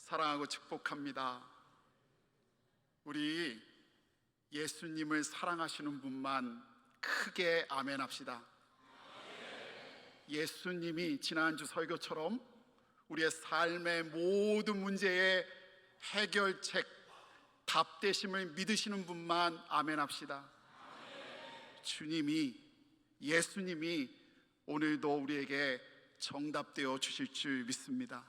사랑하고 축복합니다. 우리 예수님을 사랑하시는 분만 크게 아멘 합시다. 예수님이 지난주 설교처럼 우리의 삶의 모든 문제의 해결책, 답되심을 믿으시는 분만 아멘 합시다. 주님이, 예수님이 오늘도 우리에게 정답되어 주실 줄 믿습니다.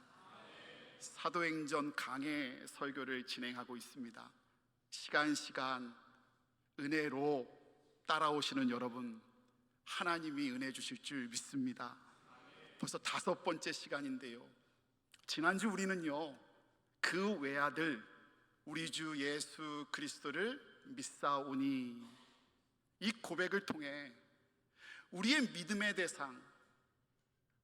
사도행전 강해 설교를 진행하고 있습니다. 시간 은혜로 따라오시는 여러분, 하나님이 은혜 주실 줄 믿습니다. 벌써 5번째 시간인데요, 지난주 우리는요, 그 외아들 우리 주 예수 그리스도를 믿사오니, 이 고백을 통해 우리의 믿음의 대상,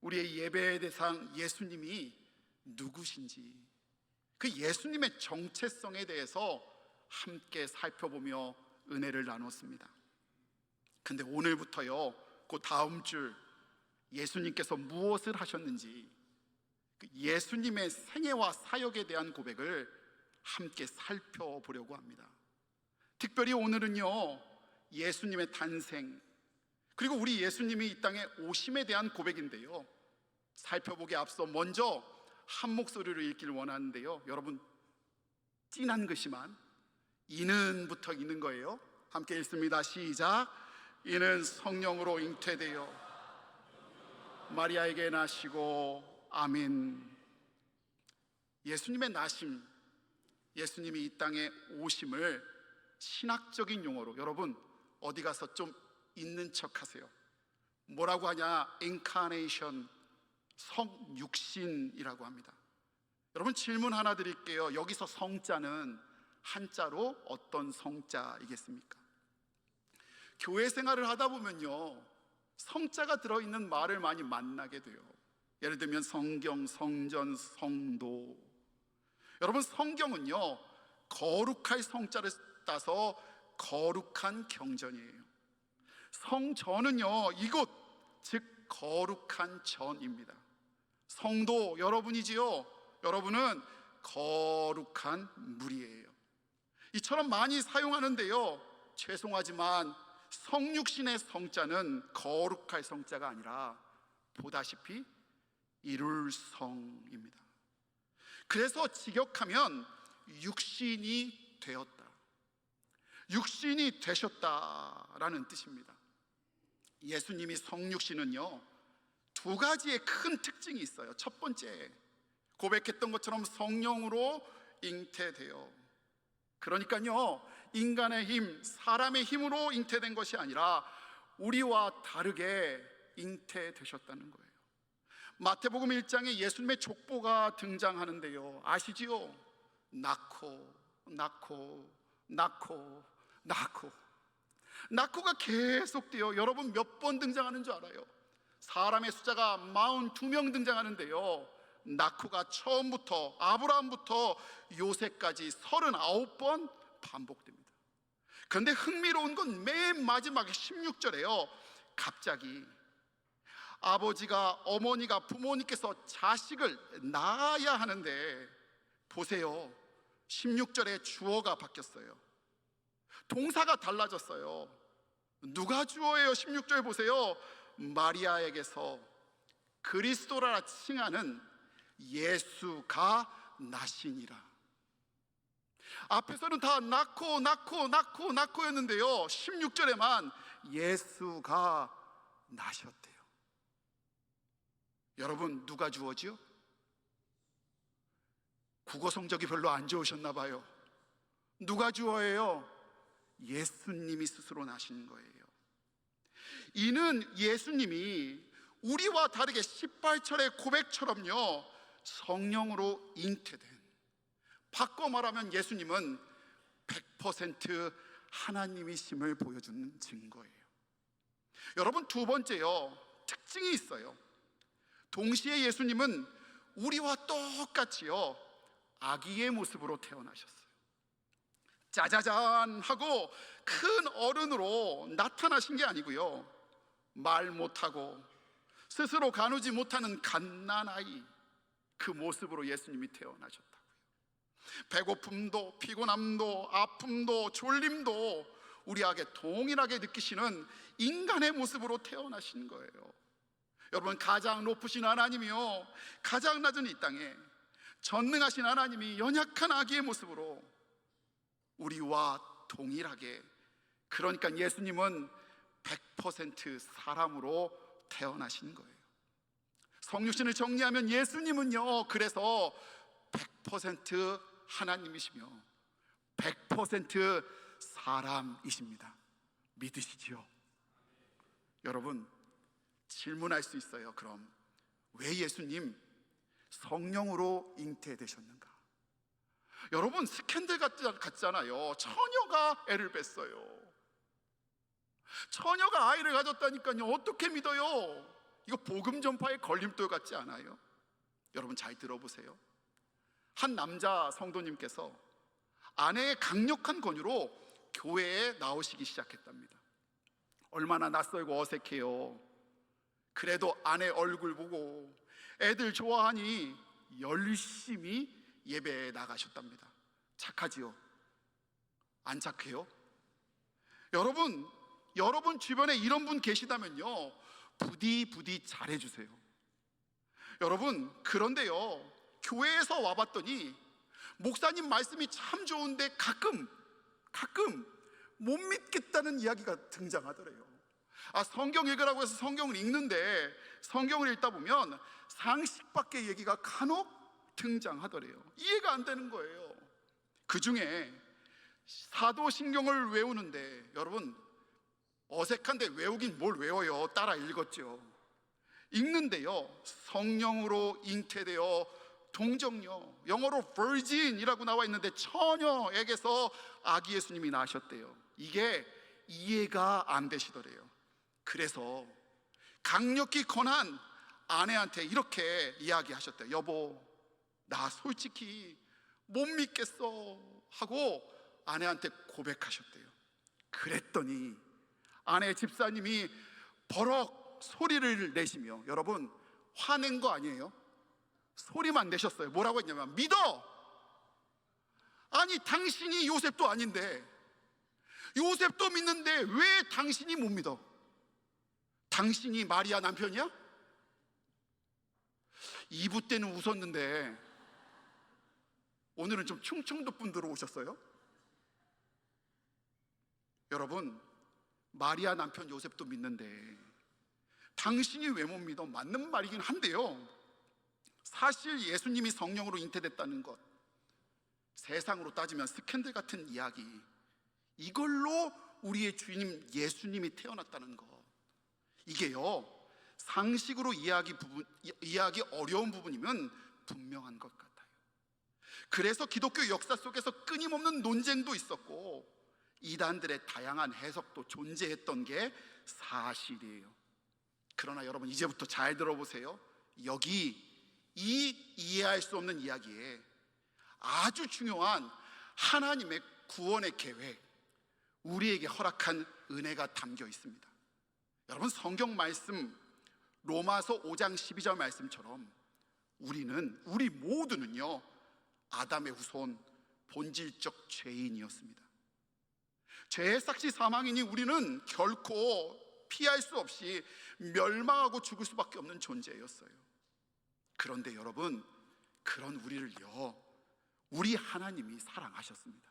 우리의 예배의 대상 예수님이 누구신지, 그 예수님의 정체성에 대해서 함께 살펴보며 은혜를 나눴습니다. 근데 오늘부터요, 그 다음 줄 예수님께서 무엇을 하셨는지, 그 예수님의 생애와 사역에 대한 고백을 함께 살펴보려고 합니다. 특별히 오늘은요, 예수님의 탄생, 그리고 우리 예수님이 이 땅에 오심에 대한 고백인데요, 살펴보기에 앞서 먼저 한 목소리로 읽기를 원하는데요, 여러분 찐한 글씨만, 이는부터 읽는 거예요. 함께 읽습니다. 시작. 이는 성령으로 잉태되어 마리아에게 나시고. 아멘. 예수님의 나심, 예수님이 이 땅에 오심을 신학적인 용어로, 여러분 어디 가서 좀 있는 척 하세요. 뭐라고 하냐? 인카네이션, 성육신이라고 합니다. 여러분 질문 하나 드릴게요. 여기서 성자는 한자로 어떤 성자이겠습니까? 교회 생활을 하다 보면요, 성자가 들어있는 말을 많이 만나게 돼요. 예를 들면 성경, 성전, 성도. 여러분 성경은요, 거룩할 성자를 따서 거룩한 경전이에요. 성전은요, 이곳, 즉 거룩한 전입니다. 성도 여러분이지요. 여러분은 거룩한 물이에요. 이처럼 많이 사용하는데요, 죄송하지만 성육신의 성자는 거룩할 성자가 아니라 보다시피 이룰 성입니다. 그래서 직역하면 육신이 되었다, 육신이 되셨다라는 뜻입니다. 예수님이 성육신은요, 2가지의 큰 특징이 있어요. 첫 번째, 고백했던 것처럼 성령으로 잉태되어, 그러니까요, 인간의 힘, 사람의 힘으로 잉태된 것이 아니라 우리와 다르게 잉태되셨다는 거예요. 마태복음 1장에 예수님의 족보가 등장하는데요, 아시지요? 낳고가 계속돼요. 여러분 몇 번 등장하는 줄 알아요? 사람의 숫자가 42명 등장하는데요, 낳고가 처음부터 아브라함부터 요새까지 39번 반복됩니다. 그런데 흥미로운 건 맨 마지막에 16절에요 갑자기 아버지가, 어머니가, 부모님께서 자식을 낳아야 하는데, 보세요, 16절에 주어가 바뀌었어요. 동사가 달라졌어요. 누가 주어예요? 16절 보세요. 마리아에게서 그리스도라 칭하는 예수가 나시니라. 앞에서는 다 낳고였는데요, 16절에만 예수가 나셨대요. 여러분 누가 주어지요? 국어 성적이 별로 안 좋으셨나 봐요. 누가 주어예요? 예수님이 스스로 나신 거예요. 이는 예수님이 우리와 다르게 18절의 고백처럼요, 성령으로 잉태된, 바꿔 말하면 예수님은 100% 하나님이심을 보여주는 증거예요. 여러분 두 번째요, 특징이 있어요. 동시에 예수님은 우리와 똑같이요, 아기의 모습으로 태어나셨어요. 짜자잔 하고 큰 어른으로 나타나신 게 아니고요, 말 못하고 스스로 가누지 못하는 갓난아이, 그 모습으로 예수님이 태어나셨다고요. 배고픔도 피곤함도 아픔도 졸림도 우리에게 동일하게 느끼시는 인간의 모습으로 태어나신 거예요. 여러분, 가장 높으신 하나님이요, 가장 낮은 이 땅에 전능하신 하나님이 연약한 아기의 모습으로 우리와 동일하게, 그러니까 예수님은 100% 사람으로 태어나신 거예요. 성육신을 정리하면 예수님은요, 그래서 100% 하나님이시며 100% 사람이십니다. 믿으시지요? 여러분, 질문할 수 있어요. 그럼 왜 예수님 성령으로 잉태되셨는가? 여러분, 스캔들 같잖아요. 처녀가 애를 뺐어요. 처녀가 아이를 가졌다니까요. 어떻게 믿어요? 이거 복음 전파의 걸림돌 같지 않아요? 여러분, 잘 들어보세요. 한 남자 성도님께서 아내의 강력한 권유로 교회에 나오시기 시작했답니다. 얼마나 낯설고 어색해요. 그래도 아내 얼굴 보고 애들 좋아하니 열심히 예배에 나가셨답니다. 착하지요? 안 착해요? 여러분 주변에 이런 분 계시다면요, 부디 잘해주세요. 여러분, 그런데요, 교회에서 와봤더니 목사님 말씀이 참 좋은데 가끔 못 믿겠다는 이야기가 등장하더래요. 성경 읽으라고 해서 성경을 읽는데 성경을 읽다 보면 상식 밖의 얘기가 간혹 등장하더래요. 이해가 안 되는 거예요. 그 중에 사도신경을 외우는데, 여러분, 어색한데 외우긴 뭘 외워요. 따라 읽었죠. 읽는데요, 성령으로 잉태되어 동정녀, 영어로 virgin이라고 나와 있는데 처녀에게서 아기 예수님이 나셨대요. 이게 이해가 안 되시더래요. 그래서 강력히 권한 아내한테 이렇게 이야기하셨대요. 여보, 나 솔직히 못 믿겠어 하고 아내한테 고백하셨대요. 그랬더니 아내 집사님이 버럭 소리를 내시며, 여러분, 화낸 거 아니에요? 소리만 내셨어요. 뭐라고 했냐면, 믿어! 아니, 당신이 요셉도 아닌데, 요셉도 믿는데 왜 당신이 못 믿어? 당신이 마리아 남편이야? 2부 때는 웃었는데 오늘은 좀 충청도 분들 오셨어요? 여러분, 마리아 남편 요셉도 믿는데 당신이 왜 못 믿어? 맞는 말이긴 한데요, 사실 예수님이 성령으로 잉태됐다는 것, 세상으로 따지면 스캔들 같은 이야기, 이걸로 우리의 주님 예수님이 태어났다는 것, 이게요, 상식으로 이해하기 어려운 부분이면 분명한 것 같아요. 그래서 기독교 역사 속에서 끊임없는 논쟁도 있었고 이단들의 다양한 해석도 존재했던 게 사실이에요. 그러나 여러분, 이제부터 잘 들어보세요. 여기 이 이해할 수 없는 이야기에 아주 중요한 하나님의 구원의 계획, 우리에게 허락한 은혜가 담겨 있습니다. 여러분, 성경 말씀 로마서 5장 12절 말씀처럼 우리 모두는요, 아담의 후손, 본질적 죄인이었습니다. 죄의 삭시 사망이니 우리는 결코 피할 수 없이 멸망하고 죽을 수밖에 없는 존재였어요. 그런데 여러분, 그런 우리를요, 우리 하나님이 사랑하셨습니다.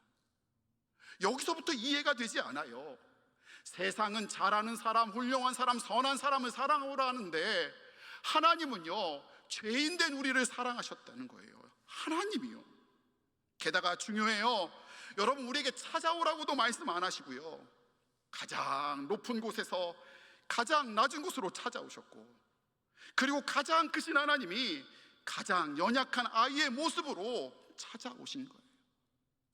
여기서부터 이해가 되지 않아요. 세상은 잘하는 사람, 훌륭한 사람, 선한 사람을 사랑하라 하는데 하나님은요, 죄인된 우리를 사랑하셨다는 거예요. 하나님이요. 게다가 중요해요. 여러분, 우리에게 찾아오라고도 말씀 안 하시고요, 가장 높은 곳에서 가장 낮은 곳으로 찾아오셨고, 그리고 가장 크신 하나님이 가장 연약한 아이의 모습으로 찾아오신 거예요.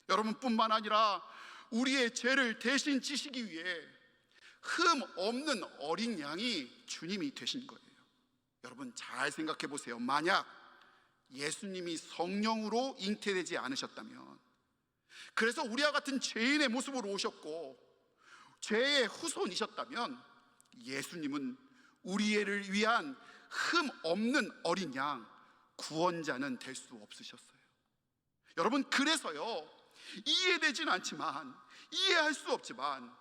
여러분뿐만 아니라 우리의 죄를 대신 지시기 위해 흠 없는 어린 양이 주님이 되신 거예요. 여러분, 잘 생각해 보세요. 만약 예수님이 성령으로 잉태되지 않으셨다면, 그래서 우리와 같은 죄인의 모습으로 오셨고 죄의 후손이셨다면, 예수님은 우리를 위한 흠 없는 어린 양, 구원자는 될 수 없으셨어요. 여러분, 그래서요, 이해되진 않지만, 이해할 수 없지만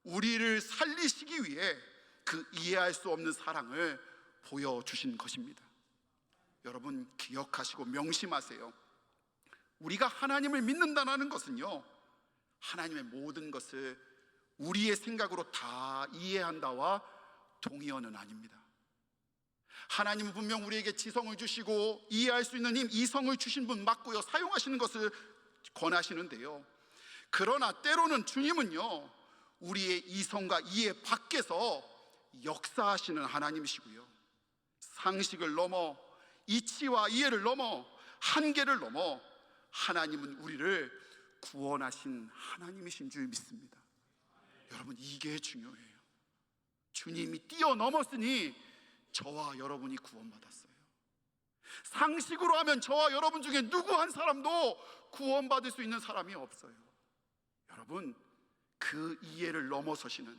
우리를 살리시기 위해 그 이해할 수 없는 사랑을 보여주신 것입니다. 여러분, 기억하시고 명심하세요. 우리가 하나님을 믿는다는 것은요, 하나님의 모든 것을 우리의 생각으로 다 이해한다와 동의어는 아닙니다. 하나님은 분명 우리에게 지성을 주시고 이해할 수 있는 힘, 이성을 주신 분 맞고요, 사용하시는 것을 권하시는데요, 그러나 때로는 주님은요, 우리의 이성과 이해 밖에서 역사하시는 하나님이시고요, 상식을 넘어, 이치와 이해를 넘어, 한계를 넘어 하나님은 우리를 구원하신 하나님이신 줄 믿습니다. 여러분, 이게 중요해요. 주님이 뛰어넘었으니 저와 여러분이 구원받았어요. 상식으로 하면 저와 여러분 중에 누구 한 사람도 구원받을 수 있는 사람이 없어요. 여러분, 그 이해를 넘어서시는,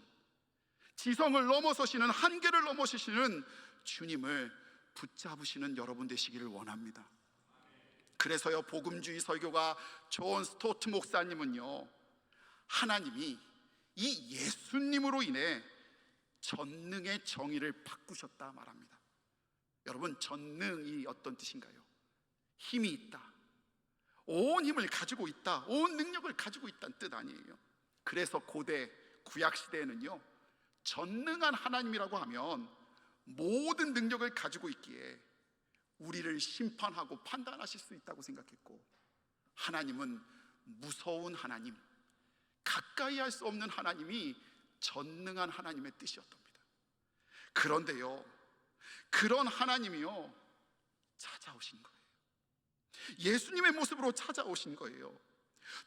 지성을 넘어서시는, 한계를 넘어서시는 주님을 붙잡으시는 여러분 되시기를 원합니다. 그래서요, 복음주의 설교가 존 스토트 목사님은요, 하나님이 이 예수님으로 인해 전능의 정의를 바꾸셨다 말합니다. 여러분, 전능이 어떤 뜻인가요? 힘이 있다, 온 힘을 가지고 있다, 온 능력을 가지고 있다는 뜻 아니에요. 그래서 고대 구약시대에는요, 전능한 하나님이라고 하면 모든 능력을 가지고 있기에 우리를 심판하고 판단하실 수 있다고 생각했고, 하나님은 무서운 하나님, 가까이 할 수 없는 하나님이 전능한 하나님의 뜻이었답니다. 그런데요, 그런 하나님이요, 찾아오신 거예요. 예수님의 모습으로 찾아오신 거예요.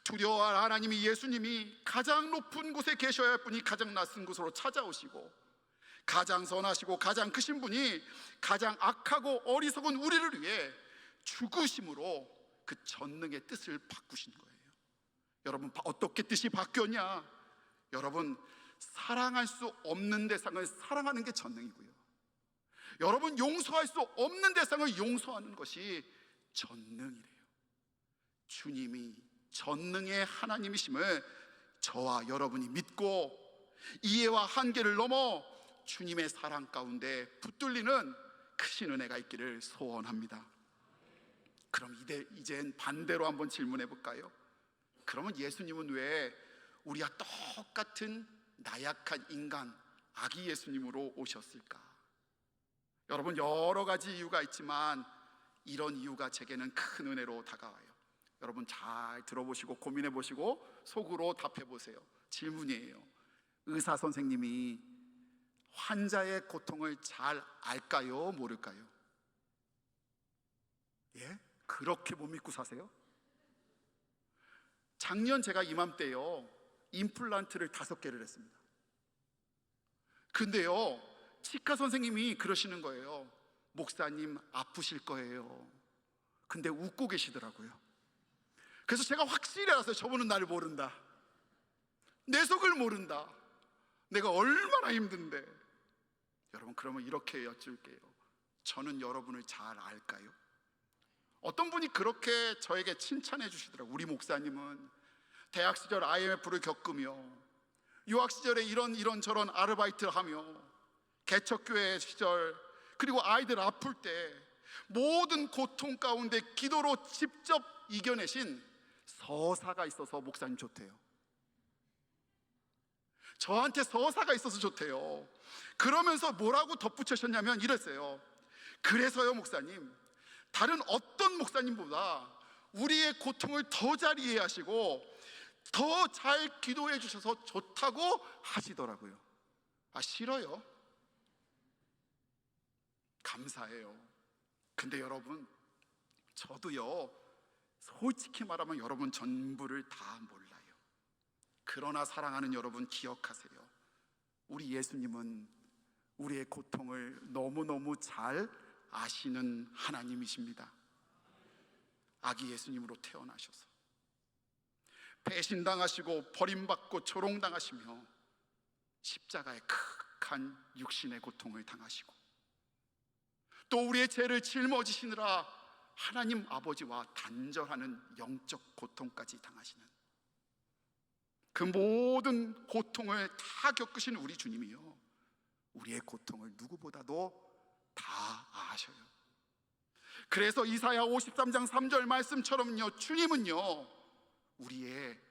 두려워할 하나님이, 예수님이 가장 높은 곳에 계셔야 할 분이 가장 낮은 곳으로 찾아오시고, 가장 선하시고 가장 크신 분이 가장 악하고 어리석은 우리를 위해 죽으심으로 그 전능의 뜻을 바꾸신 거예요. 여러분, 어떻게 뜻이 바뀌었냐? 여러분, 사랑할 수 없는 대상을 사랑하는 게 전능이고요, 여러분, 용서할 수 없는 대상을 용서하는 것이 전능이래요. 주님이 전능의 하나님이심을 저와 여러분이 믿고 이해와 한계를 넘어 주님의 사랑 가운데 붙들리는 크신 은혜가 있기를 소원합니다. 그럼 이젠 반대로 한번 질문해 볼까요? 그러면 예수님은 왜 우리와 똑같은 나약한 인간, 아기 예수님으로 오셨을까? 여러분, 여러 가지 이유가 있지만 이런 이유가 제게는 큰 은혜로 다가와요. 여러분, 잘 들어보시고 고민해 보시고 속으로 답해 보세요. 질문이에요. 의사 선생님이 환자의 고통을 잘 알까요? 모를까요? 예? 그렇게 못 믿고 사세요? 작년 제가 이맘때요, 임플란트를 5개를 했습니다. 근데요, 치과 선생님이 그러시는 거예요. 목사님, 아프실 거예요. 근데 웃고 계시더라고요. 그래서 제가 확실히 알았어요. 저분은 나를 모른다, 내 속을 모른다, 내가 얼마나 힘든데. 여러분, 그러면 이렇게 여쭐게요. 저는 여러분을 잘 알까요? 어떤 분이 그렇게 저에게 칭찬해 주시더라고요. 우리 목사님은 대학 시절 IMF를 겪으며 유학 시절에 이런저런 아르바이트를 하며 개척교회 시절, 그리고 아이들 아플 때 모든 고통 가운데 기도로 직접 이겨내신 서사가 있어서 목사님 좋대요. 저한테 서사가 있어서 좋대요. 그러면서 뭐라고 덧붙이셨냐면 이랬어요. 그래서요, 목사님, 다른 어떤 목사님보다 우리의 고통을 더 잘 이해하시고 더 잘 기도해 주셔서 좋다고 하시더라고요. 아, 싫어요? 감사해요. 근데 여러분, 저도요, 솔직히 말하면 여러분 전부를 다 몰라요. 그러나 사랑하는 여러분, 기억하세요. 우리 예수님은 우리의 고통을 너무너무 잘 아시는 하나님이십니다. 아기 예수님으로 태어나셔서 배신당하시고 버림받고 조롱당하시며 십자가에 극한 육신의 고통을 당하시고 또 우리의 죄를 짊어지시느라 하나님 아버지와 단절하는 영적 고통까지 당하시는, 그 모든 고통을 다 겪으신 우리 주님이요, 우리의 고통을 누구보다도 다 아셔요. 그래서 이사야 53장 3절 말씀처럼요, 주님은요 우리의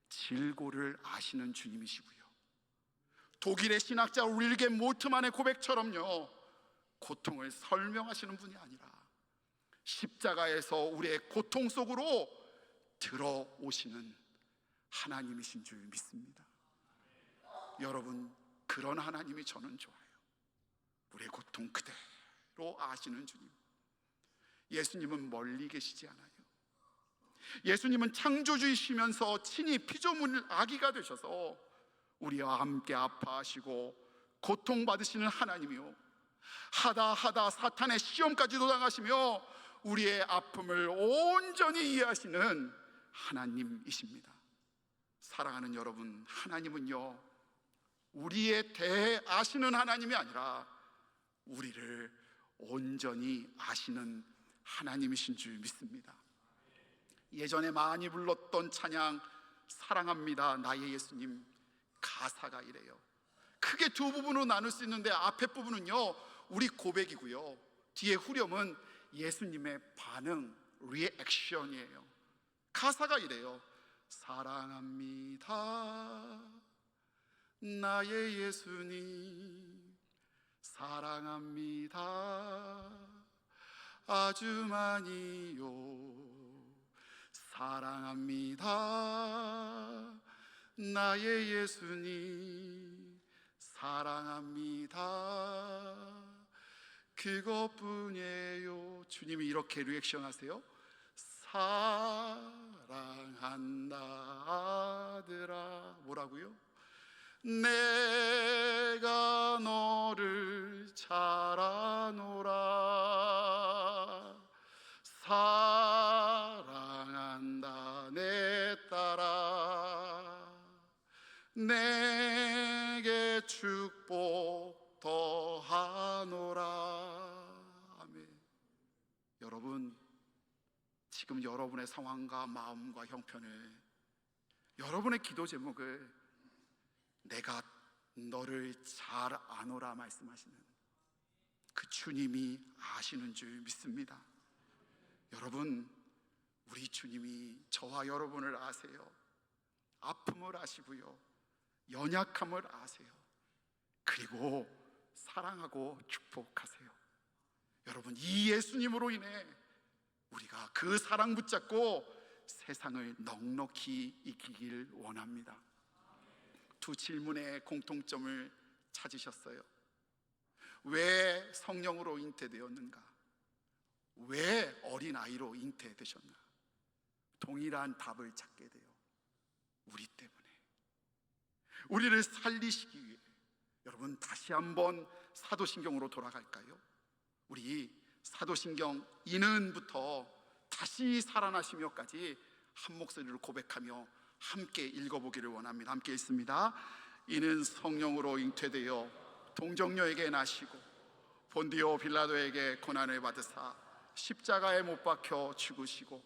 질고를 아시는 주님이시고요, 독일의 신학자 윌겐 몰트만의 고백처럼요, 고통을 설명하시는 분이 아니라 십자가에서 우리의 고통 속으로 들어오시는 하나님이신 줄 믿습니다. 여러분, 그런 하나님이 저는 좋아요. 우리의 고통 그대로 아시는 주님. 예수님은 멀리 계시지 않아요. 예수님은 창조주이시면서 친히 피조물 아기가 되셔서 우리와 함께 아파하시고 고통받으시는 하나님이요, 하다 사탄의 시험까지도 당하시며 우리의 아픔을 온전히 이해하시는 하나님이십니다. 사랑하는 여러분, 하나님은요 우리에 대해 아시는 하나님이 아니라 우리를 온전히 아시는 하나님이신 줄 믿습니다. 예전에 많이 불렀던 찬양 사랑합니다 나의 예수님, 가사가 이래요. 크게 두 부분으로 나눌 수 있는데, 앞에 부분은요 우리 고백이고요, 뒤에 후렴은 예수님의 반응, 리액션이에요. 가사가 이래요. 사랑합니다 나의 예수님, 사랑합니다 아주 많이요, 사랑합니다 나의 예수님, 사랑합니다 그것뿐이에요. 주님이 이렇게 리액션 하세요. 사랑한다 아들아. 뭐라고요? 내가 너를 잘 아노라. 사랑한다 내 딸아. 내게 축복 더하노라. 아멘. 여러분, 지금 여러분의 상황과 마음과 형편을, 여러분의 기도 제목을 내가 너를 잘 아노라 말씀하시는 그 주님이 아시는 줄 믿습니다. 여러분, 우리 주님이 저와 여러분을 아세요. 아픔을 아시고요, 연약함을 아세요. 그리고 사랑하고 축복하세요. 여러분, 이 예수님으로 인해 우리가 그 사랑 붙잡고 세상을 넉넉히 이기길 원합니다. 두 질문의 공통점을 찾으셨어요. 왜 성령으로 잉태되었는가? 왜 어린아이로 잉태되셨나? 동일한 답을 찾게 돼요. 우리 때문에, 우리를 살리시기 위해. 여러분, 다시 한번 사도신경으로 돌아갈까요? 우리 사도신경 이는부터 다시 살아나시며까지 한 목소리로 고백하며 함께 읽어보기를 원합니다. 함께 읽습니다. 이는 성령으로 잉태되어 동정녀에게 나시고 본디오 빌라도에게 고난을 받으사 십자가에 못 박혀 죽으시고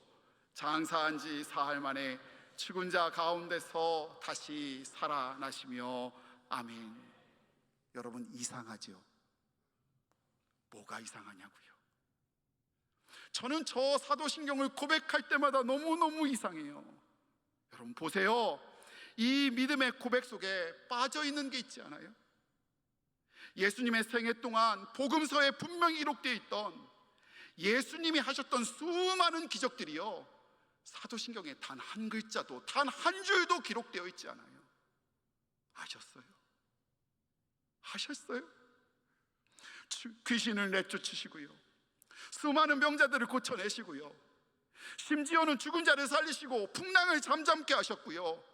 장사한 지 사흘 만에 죽은 자 가운데서 다시 살아나시며 아멘. 여러분, 이상하죠? 뭐가 이상하냐고요? 저는 저 사도신경을 고백할 때마다 너무너무 이상해요. 여러분 보세요. 이 믿음의 고백 속에 빠져있는 게 있지 않아요? 예수님의 생애 동안 복음서에 분명히 기록되어 있던 예수님이 하셨던 수많은 기적들이요, 사도신경에 단 한 글자도, 단 한 줄도 기록되어 있지 않아요. 아셨어요? 하셨어요? 귀신을 내쫓으시고요, 수많은 병자들을 고쳐내시고요, 심지어는 죽은 자를 살리시고 풍랑을 잠잠케 하셨고요,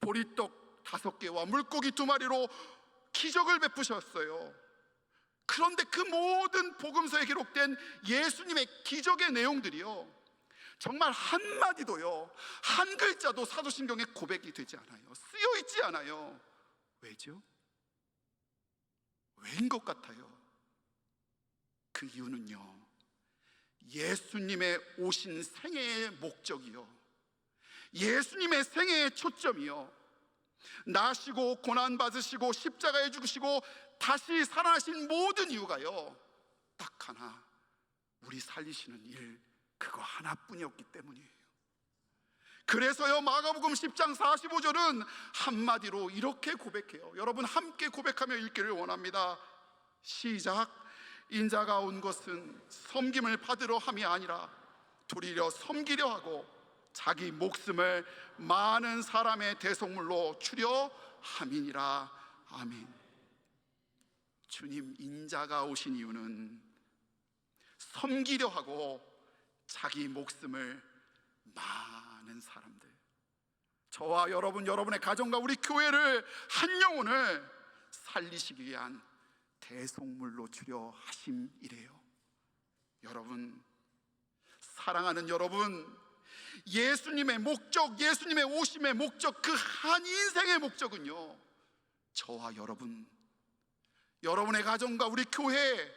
보리떡 5개와 물고기 2마리로 기적을 베푸셨어요. 그런데 그 모든 복음서에 기록된 예수님의 기적의 내용들이요, 정말 한마디도요, 한 글자도 사도신경에 고백이 되지 않아요. 쓰여있지 않아요. 왜죠? 왜인 것 같아요? 그 이유는요, 예수님의 오신 생애의 목적이요, 예수님의 생애의 초점이요, 나시고 고난받으시고 십자가에 죽으시고 다시 살아나신 모든 이유가요, 딱 하나, 우리 살리시는 일, 그거 하나뿐이었기 때문이에요. 그래서요, 마가복음 10장 45절은 한마디로 이렇게 고백해요. 여러분 함께 고백하며 읽기를 원합니다. 시작. 인자가 온 것은 섬김을 받으러 함이 아니라 도리어 섬기려 하고 자기 목숨을 많은 사람의 대속물로 주려 함이니라. 아멘. 주님 인자가 오신 이유는 섬기려 하고 자기 목숨을 많은 사람들, 저와 여러분, 여러분의 가정과 우리 교회를, 한 영혼을 살리시기 위한 대속물로 주려 하심이래요. 여러분, 사랑하는 여러분, 예수님의 목적, 예수님의 오심의 목적, 그 한 인생의 목적은요, 저와 여러분, 여러분의 가정과 우리 교회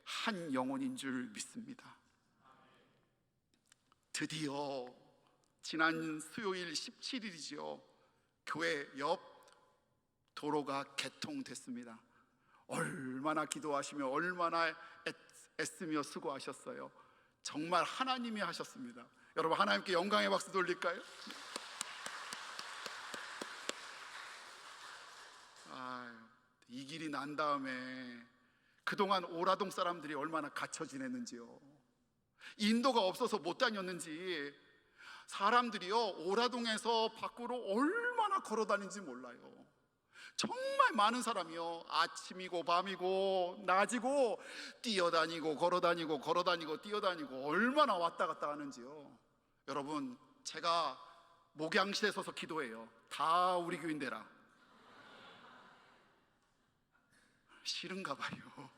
한 영혼인 줄 믿습니다. 드디어 지난 수요일 17일이지요, 교회 옆 도로가 개통됐습니다. 얼마나 기도하시며 얼마나 애쓰며 수고하셨어요. 정말 하나님이 하셨습니다. 여러분, 하나님께 영광의 박수 돌릴까요? 이 길이 난 다음에 그동안 오라동 사람들이 얼마나 갇혀 지냈는지요, 인도가 없어서 못 다녔는지 사람들이요, 오라동에서 밖으로 얼마나 걸어 다니는지 몰라요. 정말 많은 사람이요, 아침이고 밤이고 낮이고 뛰어다니고 걸어다니고 걸어다니고 뛰어다니고 얼마나 왔다 갔다 하는지요. 여러분, 제가 목양실에 서서 기도해요. 다 우리 교인데라. 싫은가 봐요.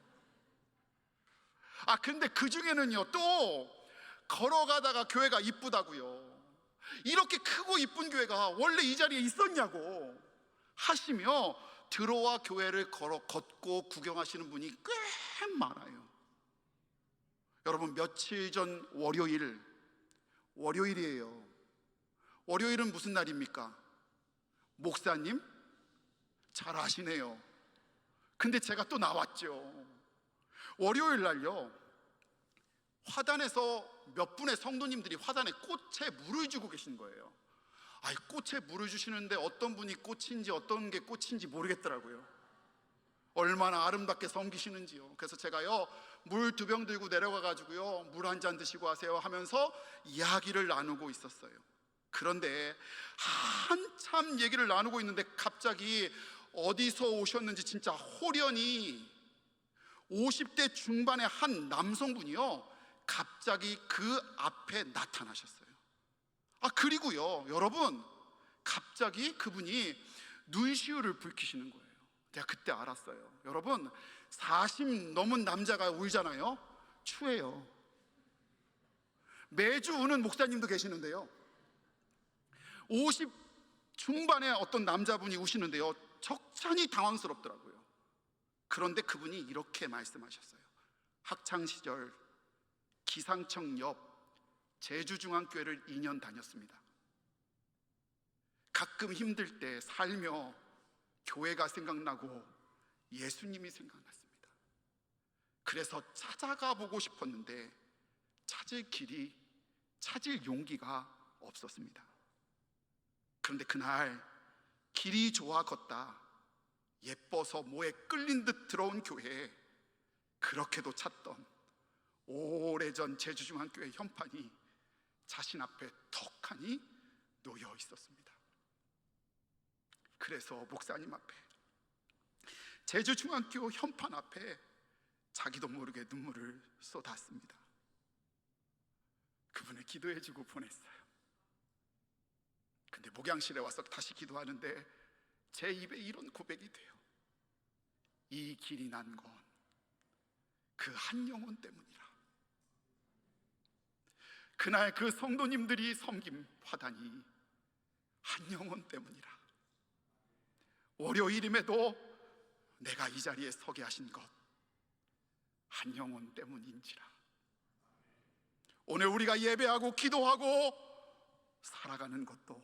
근데 그 중에는요, 또 걸어가다가 교회가 이쁘다고요, 이렇게 크고 이쁜 교회가 원래 이 자리에 있었냐고 하시며 들어와 교회를 걷고 구경하시는 분이 꽤 많아요. 여러분, 며칠 전 월요일이에요. 월요일은 무슨 날입니까? 목사님 잘 아시네요. 근데 제가 또 나왔죠. 월요일 날요, 화단에서 몇 분의 성도님들이 화단에 꽃에 물을 주고 계신 거예요. 꽃에 물을 주시는데 어떤 분이 꽃인지 어떤 게 꽃인지 모르겠더라고요. 얼마나 아름답게 섬기시는지요. 그래서 제가요, 물 2병 들고 내려가 가지고요, 물 한 잔 드시고 하세요 하면서 이야기를 나누고 있었어요. 그런데 한참 얘기를 나누고 있는데 갑자기 어디서 오셨는지 진짜 호련히 50대 중반의 한 남성분이요, 갑자기 그 앞에 나타나셨어요. 그리고요, 여러분, 갑자기 그분이 눈시울을 붉히시는 거예요. 제가 그때 알았어요. 여러분, 40 넘은 남자가 울잖아요. 추해요. 매주 우는 목사님도 계시는데요, 50 중반의 어떤 남자분이 우시는데요, 적잖이 당황스럽더라고요. 그런데 그분이 이렇게 말씀하셨어요. 학창시절 기상청 옆 제주중앙교회를 2년 다녔습니다. 가끔 힘들 때 살며 교회가 생각나고 예수님이 생각났습니다. 그래서 찾아가 보고 싶었는데 찾을 용기가 없었습니다. 그런데 그날 길이 좋아 걷다 예뻐서 뭐에 끌린 듯 들어온 교회에 그렇게도 찾던 오래전 제주중앙교회 현판이 자신 앞에 턱하니 놓여 있었습니다. 그래서 목사님 앞에, 제주중앙교 현판 앞에 자기도 모르게 눈물을 쏟았습니다. 그분을 기도해주고 보냈어요. 근데 목양실에 와서 다시 기도하는데 제 입에 이런 고백이 돼요. 이 길이 난 건 그 한 영혼 때문이라. 그날 그 성도님들이 섬긴 화단이 한 영혼 때문이라. 월요일임에도 내가 이 자리에 서게 하신 것 한 영혼 때문인지라. 오늘 우리가 예배하고 기도하고 살아가는 것도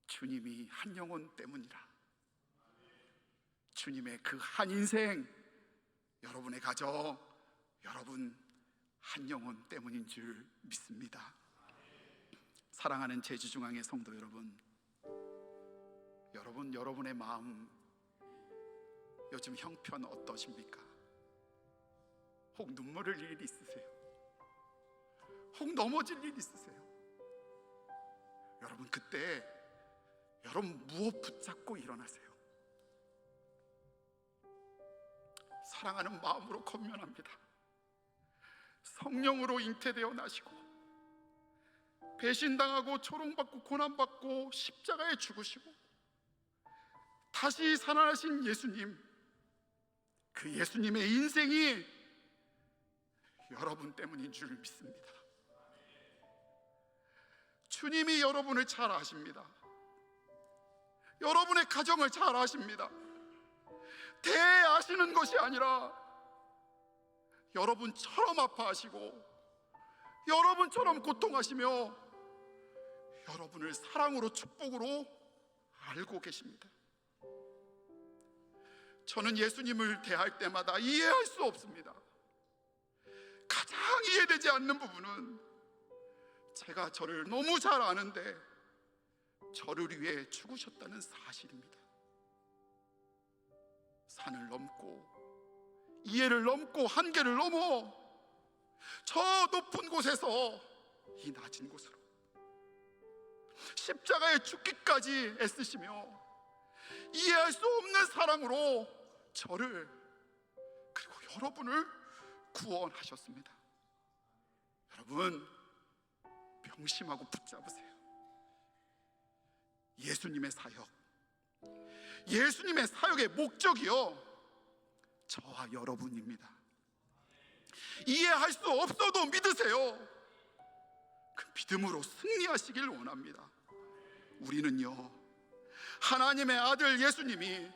주님이 한 영혼 때문이라. 주님의 그 한 인생, 여러분의 가정, 여러분 한 영혼 때문인 줄 믿습니다. 사랑하는 제주중앙의 성도 여러분, 여러분의 마음 요즘 형편 어떠십니까? 혹 눈물 흘릴 일 있으세요? 혹 넘어질 일 있으세요? 여러분, 그때 여러분 무엇 붙잡고 일어나세요? 사랑하는 마음으로 권면합니다. 성령으로 잉태되어 나시고 배신당하고 조롱받고 고난받고 십자가에 죽으시고 다시 살아나신 예수님, 그 예수님의 인생이 여러분 때문인 줄 믿습니다. 주님이 여러분을 잘 아십니다. 여러분의 가정을 잘 아십니다. 대아시는 것이 아니라 여러분처럼 아파하시고 여러분처럼 고통하시며 여러분을 사랑으로 축복으로 알고 계십니다. 저는 예수님을 대할 때마다 이해할 수 없습니다. 가장 이해되지 않는 부분은 제가 저를 너무 잘 아는데 저를 위해 죽으셨다는 사실입니다. 산을 넘고 이해를 넘고 한계를 넘어 저 높은 곳에서 이 낮은 곳으로 십자가에 죽기까지 애쓰시며 이해할 수 없는 사랑으로 저를 그리고 여러분을 구원하셨습니다. 여러분, 명심하고 붙잡으세요. 예수님의 사역, 예수님의 사역의 목적이요, 저와 여러분입니다. 이해할 수 없어도 믿으세요. 그 믿음으로 승리하시길 원합니다. 우리는요, 하나님의 아들 예수님이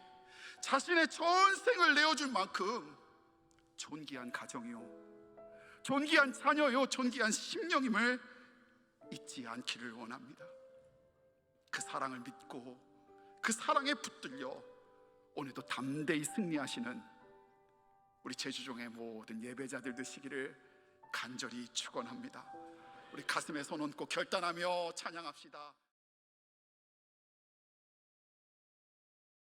자신의 전생을 내어줄 만큼 존귀한 가정이요, 존귀한 자녀요, 존귀한 심령임을 잊지 않기를 원합니다. 그 사랑을 믿고 그 사랑에 붙들려 오늘도 담대히 승리하시는 우리 제주종의 모든 예배자들 되시기를 간절히 축원합니다. 우리 가슴에 손 얹고 결단하며 찬양합시다.